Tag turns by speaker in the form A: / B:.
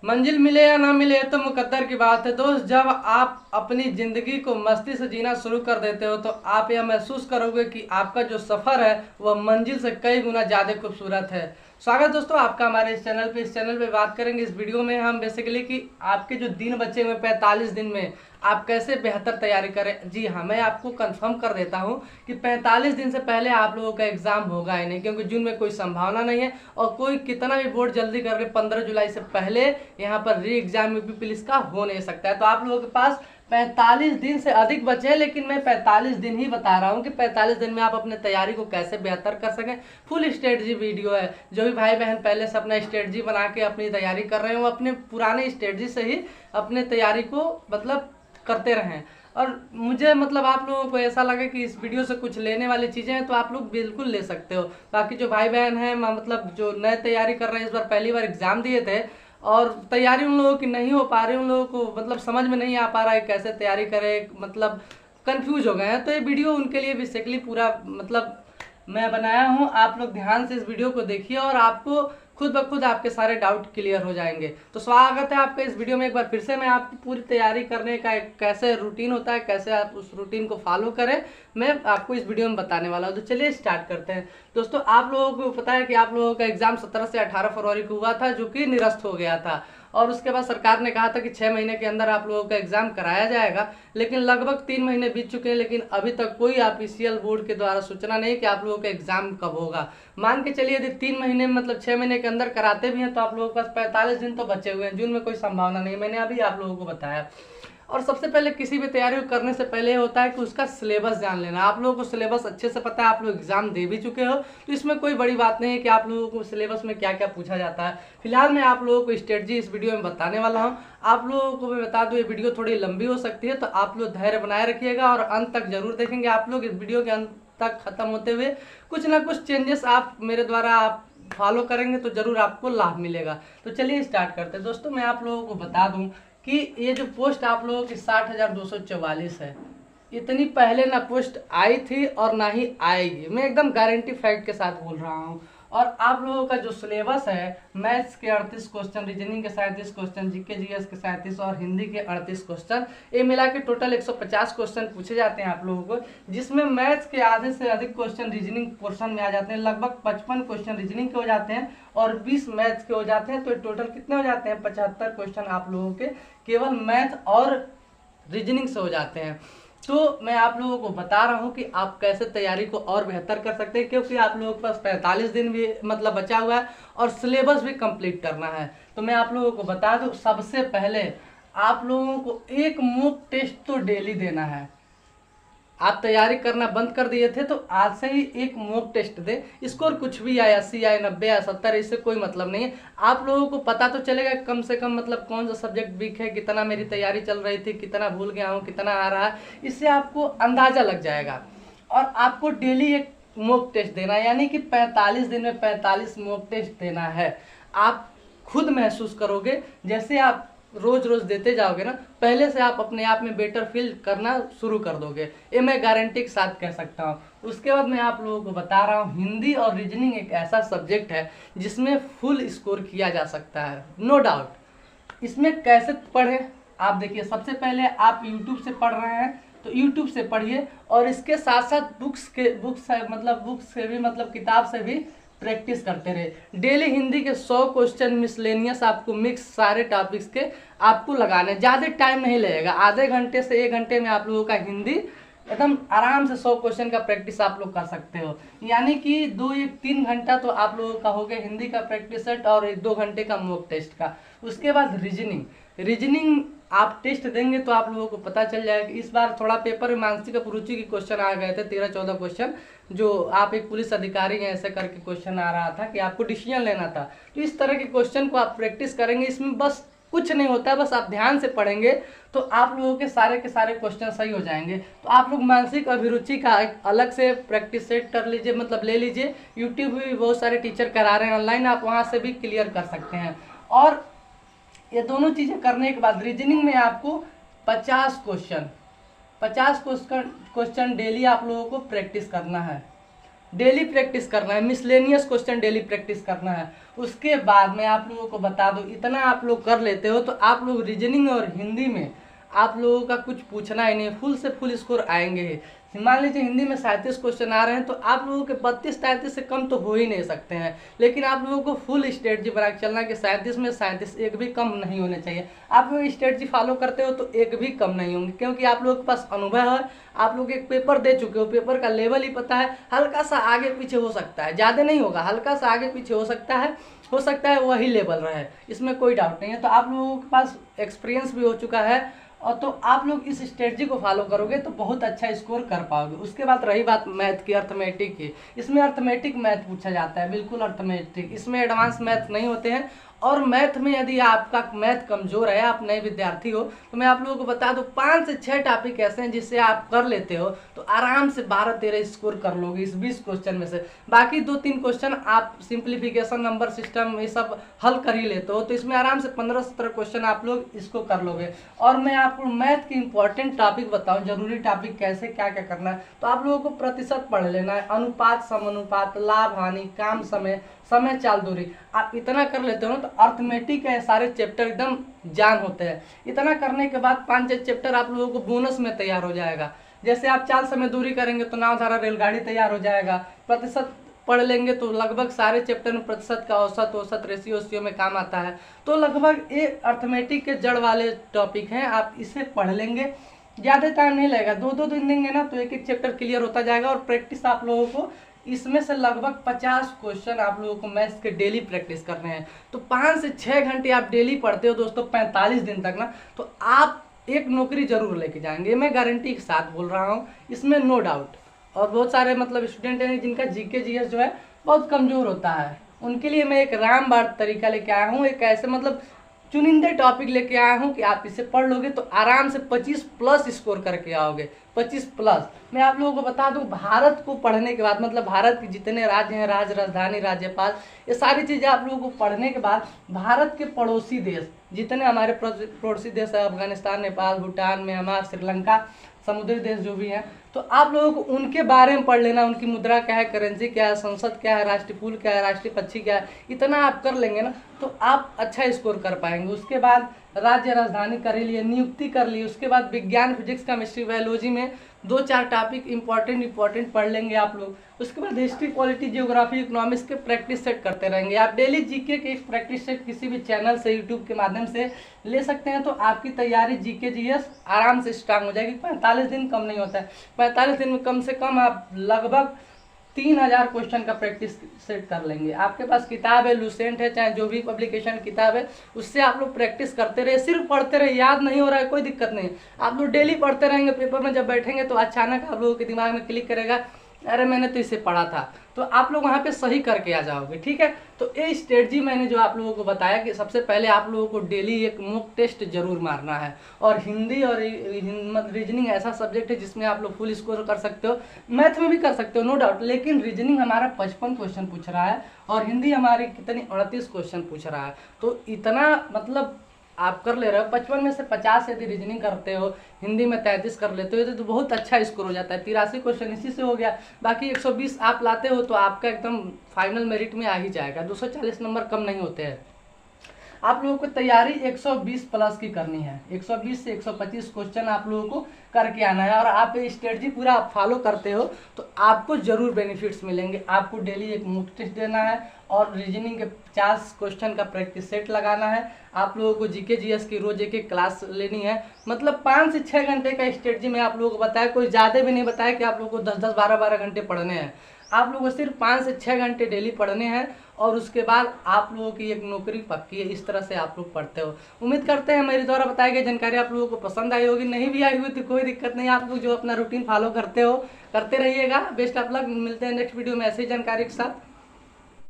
A: मंजिल मिले या ना मिले ये तो मुकद्दर की बात है दोस्त। जब आप अपनी ज़िंदगी को मस्ती से जीना शुरू कर देते हो तो आप यह महसूस करोगे कि आपका जो सफ़र है वह मंजिल से कई गुना ज़्यादा खूबसूरत है। स्वागत दोस्तों आपका हमारे इस चैनल पे। इस चैनल पे बात करेंगे इस वीडियो में हम बेसिकली कि आपके जो दिन बचे हुए 45 दिन में आप कैसे बेहतर तैयारी करें। जी हाँ, मैं आपको कंफर्म कर देता हूँ कि 45 दिन से पहले आप लोगों का एग्ज़ाम होगा ही नहीं, क्योंकि जून में कोई संभावना नहीं है और कोई कितना भी बोर्ड जल्दी कर ले 15 जुलाई से पहले यहाँ पर री एग्जाम यूपी पुलिस का हो नहीं सकता है। तो आप लोगों के पास 45 दिन से अधिक बचे हैं, लेकिन मैं 45 दिन ही बता रहा हूँ कि 45 दिन में आप अपने तैयारी को कैसे बेहतर कर सकें। फुल स्ट्रेटजी वीडियो है। जो भी भाई बहन पहले से अपना स्ट्रेटजी बना के अपनी तैयारी कर रहे हैं वो अपने पुराने स्ट्रेटजी से ही अपने तैयारी को मतलब करते रहें। और मुझे आप लोगों को ऐसा लगे कि इस वीडियो से कुछ लेने वाली चीज़ें हैं तो आप लोग बिल्कुल ले सकते हो। बाकी जो भाई बहन हैं जो नए तैयारी कर रहे हैं, इस बार पहली बार एग्ज़ाम दिए थे और तैयारी उन लोगों की नहीं हो पा रही, उन लोगों को समझ में नहीं आ पा रहा है कैसे तैयारी करें, कंफ्यूज हो गए हैं, तो ये वीडियो उनके लिए बेसिकली पूरा मैं बनाया हूँ। आप लोग ध्यान से इस वीडियो को देखिए और आपको खुद ब खुद आपके सारे डाउट क्लियर हो जाएंगे। तो स्वागत है आपका इस वीडियो में एक बार फिर से। मैं आपकी पूरी तैयारी करने का एक कैसे रूटीन होता है, कैसे आप उस रूटीन को फॉलो करें, मैं आपको इस वीडियो में बताने वाला हूँ। तो चलिए स्टार्ट करते हैं। दोस्तों आप लोगों को पता है कि आप लोगों का एग्जाम 17 से 18 फरवरी को हुआ था, जो कि निरस्त हो गया था और उसके बाद सरकार ने कहा था कि 6 महीने के अंदर आप लोगों का एग्जाम कराया जाएगा। लेकिन लगभग 3 महीने बीत चुके हैं, लेकिन अभी तक कोई ऑफिशियल बोर्ड के द्वारा सूचना नहीं कि आप लोगों का एग्जाम कब होगा। मान के चलिए यदि 3 महीने में 6 महीने के अंदर कराते भी हैं तो आप लोगों के पास 45 दिन तो बचे हुए हैं। जून में कोई संभावना नहीं, मैंने अभी आप लोगों को बताया। और सबसे पहले किसी भी तैयारी को करने से पहले होता है कि उसका सिलेबस जान लेना। आप लोगों को सिलेबस अच्छे से पता है, आप लोग एग्जाम दे भी चुके हो, तो इसमें कोई बड़ी बात नहीं है कि आप लोगों को सिलेबस में क्या क्या पूछा जाता है। फिलहाल मैं आप लोगों को स्ट्रेटजी इस वीडियो में बताने वाला हूँ। आप लोगों को मैं बता दूँ ये वीडियो थोड़ी लंबी हो सकती है, तो आप लोग धैर्य बनाए रखिएगा और अंत तक जरूर देखेंगे। आप लोग इस वीडियो के अंत तक खत्म होते हुए कुछ ना कुछ चेंजेस आप मेरे द्वारा आप फॉलो करेंगे तो जरूर आपको लाभ मिलेगा। तो चलिए स्टार्ट करते हैं। दोस्तों मैं आप लोगों को बता दूं कि ये जो पोस्ट आप लोगों की 60,244 है, इतनी पहले ना पोस्ट आई थी और ना ही आएगी। मैं एकदम गारंटी फैक्ट के साथ बोल रहा हूँ। और आप लोगों का जो सिलेबस है, मैथ्स के 38 क्वेश्चन, रीजनिंग के 37 क्वेश्चन, जीके जीएस के 37 और हिंदी के 38 क्वेश्चन, ये मिला के टोटल 150 क्वेश्चन पूछे जाते हैं आप लोगों को, जिसमें मैथ्स के आधे से अधिक क्वेश्चन रीजनिंग पोर्शन में आ जाते हैं। लगभग 55 क्वेश्चन रीजनिंग के हो जाते हैं और 20 मैथ्स के हो जाते हैं। तो टोटल कितने हो जाते हैं? 75 क्वेश्चन आप लोगों के केवल मैथ और रीजनिंग से हो जाते हैं। तो मैं आप लोगों को बता रहा हूं कि आप कैसे तैयारी को और बेहतर कर सकते हैं, क्योंकि आप लोगों के पास 45 दिन भी बचा हुआ है और सिलेबस भी कंप्लीट करना है। तो मैं आप लोगों को बता दूं, सबसे पहले आप लोगों को एक मॉक टेस्ट तो डेली देना है। आप तैयारी करना बंद कर दिए थे तो आज से ही एक मॉक टेस्ट दे। स्कोर कुछ भी आए, 80 आए, 90 आए, 70, इससे कोई मतलब नहीं है। आप लोगों को पता तो चलेगा कम से कम कौन सा सब्जेक्ट वीक है, कितना मेरी तैयारी चल रही थी, कितना भूल गया हूँ, कितना आ रहा है, इससे आपको अंदाजा लग जाएगा। और आपको डेली एक मॉक टेस्ट देना है, यानी कि 45 दिन में 45 मॉक टेस्ट देना है। आप खुद महसूस करोगे जैसे आप रोज रोज देते जाओगे ना, पहले से आप अपने आप में बेटर फील करना शुरू कर दोगे, ये मैं गारंटी के साथ कह सकता हूँ। उसके बाद मैं आप लोगों को बता रहा हूँ, हिंदी और रीजनिंग एक ऐसा सब्जेक्ट है जिसमें फुल स्कोर किया जा सकता है, नो डाउट। इसमें कैसे पढ़ें आप देखिए। सबसे पहले आप यूट्यूब से पढ़ रहे हैं तो यूट्यूब से पढ़िए और इसके साथ साथ बुक्स से भी किताब से भी प्रैक्टिस करते रहे। डेली हिंदी के 100 क्वेश्चन मिसलेनियस आपको मिक्स सारे टॉपिक्स के आपको लगाने, ज़्यादा टाइम नहीं लगेगा। आधे घंटे से 1 घंटे में आप लोगों का हिंदी एकदम आराम से 100 क्वेश्चन का प्रैक्टिस आप लोग कर सकते हो। यानी कि 2-3 घंटा तो आप लोगों का हो गया हिंदी का प्रैक्टिस सेट और 1-2 घंटे का मॉक टेस्ट का। उसके बाद रीजनिंग आप टेस्ट देंगे तो आप लोगों को पता चल जाएगा कि इस बार थोड़ा पेपर में मानसिक अभिरुचि के क्वेश्चन आ गए थे, 13-14 क्वेश्चन, जो आप एक पुलिस अधिकारी हैं ऐसे करके क्वेश्चन आ रहा था कि आपको डिसीजन लेना था। तो इस तरह के क्वेश्चन को आप प्रैक्टिस करेंगे। इसमें बस कुछ नहीं होता है, बस आप ध्यान से पढ़ेंगे तो आप लोगों के सारे क्वेश्चन सही हो जाएंगे। तो आप लोग मानसिक अभिरुचि का एक अलग से प्रैक्टिस सेट कर लीजिए, ले लीजिए। यूट्यूब भी बहुत सारे टीचर करा रहे हैं ऑनलाइन, आप वहाँ से भी क्लियर कर सकते हैं। और ये दोनों चीज़ें करने के बाद रीजनिंग में आपको 50 क्वेश्चन डेली आप लोगों को प्रैक्टिस करना है। डेली प्रैक्टिस करना है, मिसलेनियस क्वेश्चन डेली प्रैक्टिस करना है। उसके बाद मैं आप लोगों को बता दूं, इतना आप लोग कर लेते हो तो आप लोग रीजनिंग और हिंदी में आप लोगों का कुछ पूछना ही नहीं, फुल से फुल स्कोर आएंगे ही। मान लीजिए हिंदी में 37 क्वेश्चन आ रहे हैं तो आप लोगों के 32-33 से कम तो हो ही नहीं सकते हैं, लेकिन आप लोगों को फुल स्ट्रेटजी बना के चलना कि 37 में 37 एक भी कम नहीं होने चाहिए। आप लोग स्ट्रेटजी फॉलो करते हो तो एक भी कम नहीं होंगे, क्योंकि आप लोगों के पास अनुभव है, आप लोग एक पेपर दे चुके हो, पेपर का लेवल ही पता है। हल्का सा आगे पीछे हो सकता है, ज़्यादा नहीं होगा, हल्का सा आगे पीछे हो सकता है वही लेवल रहे, इसमें कोई डाउट नहीं है। तो आप लोगों के पास एक्सपीरियंस भी हो चुका है, और तो आप लोग इस स्ट्रेटजी को फॉलो करोगे तो बहुत अच्छा स्कोर कर पाओगे। उसके बाद रही बात मैथ की, अर्थमेटिक की, इसमें अर्थमेटिक मैथ पूछा जाता है, बिल्कुल अर्थमेटिक, इसमें एडवांस मैथ नहीं होते हैं। और मैथ में यदि आपका मैथ कमज़ोर है, आप नए विद्यार्थी हो, तो मैं आप लोगों को बता दूं 5 से 6 टॉपिक ऐसे हैं जिससे आप कर लेते हो तो आराम से 12-13 स्कोर कर लोगे इस 20 क्वेश्चन में से। बाकी 2-3 क्वेश्चन आप सिंप्लीफिकेशन, नंबर सिस्टम, ये सब हल कर ही लेते हो, तो इसमें आराम से 15-17 क्वेश्चन आप लोग इसको कर लोगे। और मैं आपको मैथ की इंपॉर्टेंट टॉपिक बताऊँ, जरूरी टॉपिक कैसे क्या क्या करना है, तो आप लोगों को प्रतिशत पढ़ लेना है, अनुपात, समानुपात, लाभ हानि, काम समय, समय चाल दूरी। आप इतना कर लेते हो तो अर्थमेटिक है, सारे चैप्टर एकदम जान होते हैं। इतना करने के बाद 5-6 चैप्टर आप लोगों को बोनस में तैयार हो जाएगा। जैसे आप चाल समय दूरी करेंगे तो नाव, धारा, रेलगाड़ी तैयार हो जाएगा। प्रतिशत पढ़ लेंगे तो लगभग सारे चैप्टर में प्रतिशत का औसत रेशियो में काम आता है। तो लगभग ये अर्थमेटिक के जड़ वाले टॉपिक हैं, आप इसे पढ़ लेंगे, ज़्यादा टाइम नहीं लगेगा, 2-2 दिन देंगे ना तो एक चैप्टर क्लियर होता जाएगा। और प्रैक्टिस आप लोगों को इसमें से लगभग 50 क्वेश्चन आप लोगों को मैथ्स के डेली प्रैक्टिस करने हैं। तो 5 से 6 घंटे आप डेली पढ़ते हो दोस्तों, 45 दिन तक ना, तो आप एक नौकरी जरूर लेके जाएंगे, मैं गारंटी के साथ बोल रहा हूँ, इसमें नो डाउट। और बहुत सारे मतलब स्टूडेंट हैं जिनका जीके जीएस जो है बहुत कमज़ोर होता है, उनके लिए मैं एक रामबाण तरीका लेके आया हूँ, एक ऐसे मतलब चुनिंदे टॉपिक लेके आया हूँ कि आप इसे पढ़ लोगे तो आराम से 25+ स्कोर करके आओगे, 25+। मैं आप लोगों को बता दूं, भारत को पढ़ने के बाद, मतलब भारत के जितने राज्य हैं, राजधानी, राज्यपाल, ये सारी चीज़ें आप लोगों को पढ़ने के बाद भारत के पड़ोसी देश जितने हमारे पड़ोसी देश है, अफगानिस्तान, नेपाल, भूटान, म्यांमार, श्रीलंका, समुद्री देश जो भी हैं, तो आप लोगों को उनके बारे में पढ़ लेना, उनकी मुद्रा क्या है, करेंसी क्या है, संसद क्या है, राष्ट्रीय फूल क्या है, राष्ट्रीय पक्षी क्या है, इतना आप कर लेंगे ना तो आप अच्छा स्कोर कर पाएंगे। उसके बाद राज्य राजधानी कर लिए, नियुक्ति कर ली, उसके बाद विज्ञान, फिजिक्स, केमिस्ट्री, बायोलॉजी में 2-4 टॉपिक इंपॉर्टेंट पढ़ लेंगे आप लोग। उसके बाद हिस्ट्री, पॉलिटी, जियोग्राफी, इकोनॉमिक्स के प्रैक्टिस सेट करते रहेंगे। आप डेली जीके के एक प्रैक्टिस सेट किसी भी चैनल से, यूट्यूब के माध्यम से ले सकते हैं, तो आपकी तैयारी जीके जीएस आराम से स्ट्रांग हो जाएगी। 45 दिन कम नहीं होता है, 45 दिन में कम से कम आप लगभग 3000 क्वेश्चन का प्रैक्टिस सेट कर लेंगे। आपके पास किताब है, लूसेंट है, चाहे जो भी पब्लिकेशन किताब है, उससे आप लोग प्रैक्टिस करते रहे, सिर्फ पढ़ते रहे। याद नहीं हो रहा है कोई दिक्कत नहीं, आप लोग डेली पढ़ते रहेंगे, पेपर में जब बैठेंगे तो अचानक आप लोगों के दिमाग में क्लिक करेगा, अरे मैंने तो इसे पढ़ा था, तो आप लोग वहाँ पे सही करके आ जाओगे। ठीक है, तो ये स्ट्रेटजी मैंने जो आप लोगों को बताया कि सबसे पहले आप लोगों को डेली एक मॉक टेस्ट जरूर मारना है। और हिंदी और रीजनिंग ऐसा सब्जेक्ट है जिसमें आप लोग फुल स्कोर कर सकते हो, मैथ में भी कर सकते हो नो डाउट, लेकिन रीजनिंग हमारा 55 क्वेश्चन पूछ रहा है और हिंदी हमारी कितनी 38 क्वेश्चन पूछ रहा है। तो इतना मतलब आप कर ले रहे हो, 55 में से 50 यदि रीजनिंग करते हो, हिंदी में 33 कर लेते हो तो बहुत अच्छा स्कोर हो जाता है। 83 क्वेश्चन इसी से हो गया, बाकी 120 आप लाते हो तो आपका एकदम फाइनल मेरिट में आ ही जाएगा। 240 नंबर कम नहीं होते हैं। आप लोगों को तैयारी 120+ की करनी है, 120 से 125 क्वेश्चन आप लोगों को करके आना है। और आप ये स्ट्रेटजी पूरा आप फॉलो करते हो तो आपको जरूर बेनिफिट्स मिलेंगे। आपको डेली एक मॉक टेस्ट देना है और रीजनिंग के 50 क्वेश्चन का प्रैक्टिस सेट लगाना है। आप लोगों को जीके जीएस की रोज एक क्लास लेनी है, मतलब 5 से 6 घंटे का स्ट्रेटजी में आप लोगों को बताया, कोई ज़्यादा भी नहीं बताया कि आप लोगों को 10-10, 12-12 घंटे पढ़ने हैं। आप लोगों को सिर्फ 5 से 6 घंटे डेली पढ़ने हैं और उसके बाद आप लोगों की एक नौकरी पक्की है। इस तरह से आप लोग पढ़ते हो। उम्मीद करते हैं मेरे द्वारा बताई गई जानकारी आप लोगों को पसंद आई होगी। नहीं भी आई हुई तो कोई दिक्कत नहीं, आप लोग जो अपना रूटीन फॉलो करते हो करते रहिएगा। बेस्ट ऑफ लक, मिलते हैं नेक्स्ट वीडियो में ऐसी जानकारी के साथ।